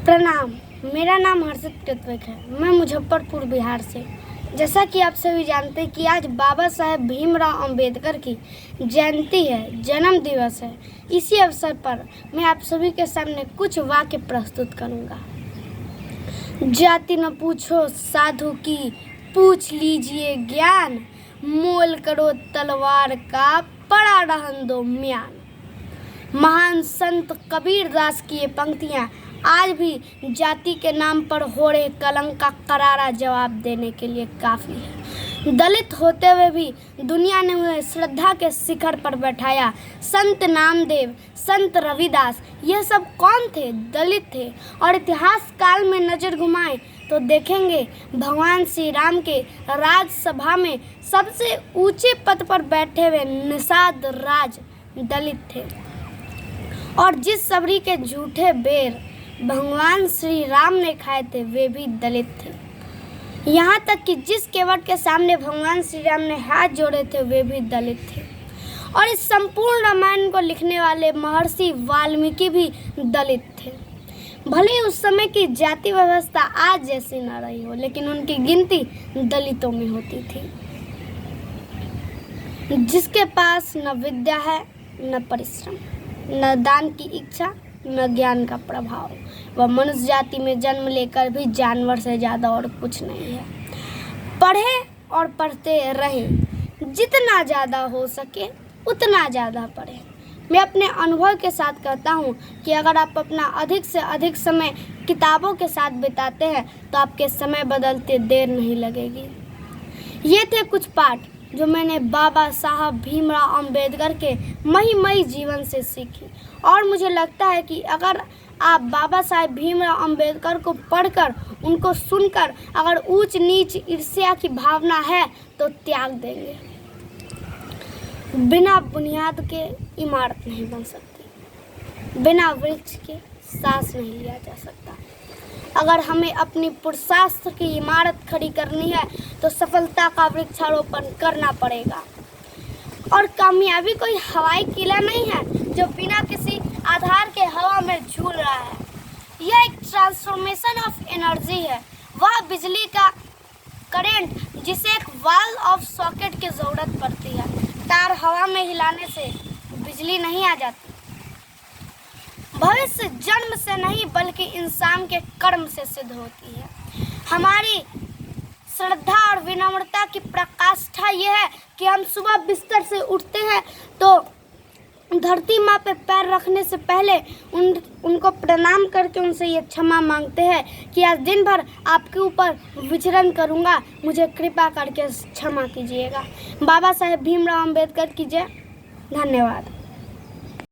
प्रणाम। मेरा नाम हर्षित कृत्विक है। मैं मुजफ्फरपुर बिहार से। जैसा कि आप सभी जानते हैं कि आज बाबा साहेब भीमराव अंबेडकर की जयंती है, जन्म दिवस है। इसी अवसर पर मैं आप सभी के सामने कुछ वाक्य प्रस्तुत करूंगा। जाति न पूछो साधु की, पूछ लीजिए ज्ञान। मोल करो तलवार का, पड़ा रहन दो म्यान। महान संत कबीर दास की ये पंक्तियाँ आज भी जाति के नाम पर हो रहे कलंक का करारा जवाब देने के लिए काफ़ी है। दलित होते हुए भी दुनिया ने उन्हें श्रद्धा के शिखर पर बैठाया। संत नामदेव, संत रविदास, यह सब कौन थे? दलित थे। और इतिहास काल में नज़र घुमाएं तो देखेंगे भगवान श्री राम के राज्यसभा में सबसे ऊंचे पद पर बैठे हुए निषाद राज दलित थे। और जिस सबरी के झूठे बेर भगवान श्री राम ने खाए थे वे भी दलित थे। यहाँ तक कि जिस केवट के सामने भगवान श्री राम ने हाथ जोड़े थे वे भी दलित थे। और इस संपूर्ण रामायण को लिखने वाले महर्षि वाल्मीकि भी दलित थे। भले ही उस समय की जाति व्यवस्था आज जैसी न रही हो, लेकिन उनकी गिनती दलितों में होती थी। जिसके पास न विद्या है, न परिश्रम, न दान की इच्छा, न ज्ञान का प्रभाव, वह मनुष्य जाति में जन्म लेकर भी जानवर से ज़्यादा और कुछ नहीं है। पढ़े और पढ़ते रहें, जितना ज़्यादा हो सके उतना ज़्यादा पढ़ें। मैं अपने अनुभव के साथ कहता हूँ कि अगर आप अपना अधिक से अधिक समय किताबों के साथ बिताते हैं तो आपके समय बदलते देर नहीं लगेगी। ये थे कुछ पाठ जो मैंने बाबा साहब भीमराव अंबेडकर के महिमयी जीवन से सीखी। और मुझे लगता है कि अगर आप बाबा साहब भीमराव अंबेडकर को पढ़कर, उनको सुनकर अगर ऊंच नीच ईर्ष्या की भावना है तो त्याग देंगे। बिना बुनियाद के इमारत नहीं बन सकती, बिना वृक्ष के सांस नहीं लिया जा सकता। अगर हमें अपनी पुरुषार्थ की इमारत खड़ी करनी है तो सफलता का वृक्षारोपण करना पड़ेगा। और कामयाबी कोई हवाई किला नहीं है जो बिना किसी आधार के हवा में झूल रहा है। यह एक ट्रांसफॉर्मेशन ऑफ एनर्जी है, वह बिजली का करंट जिसे एक वाल ऑफ सॉकेट की ज़रूरत पड़ती है। तार हवा में हिलाने से बिजली नहीं आ जाती। भविष्य जन्म से नहीं बल्कि इंसान के कर्म से सिद्ध होती है। हमारी श्रद्धा और विनम्रता की प्रकाष्ठा यह है कि हम सुबह बिस्तर से उठते हैं तो धरती माँ पे पैर रखने से पहले उनको प्रणाम करके उनसे ये क्षमा मांगते हैं कि आज दिन भर आपके ऊपर विचरण करूँगा, मुझे कृपा करके क्षमा कीजिएगा। बाबा साहेब भीमराव अंबेडकर की जय। धन्यवाद।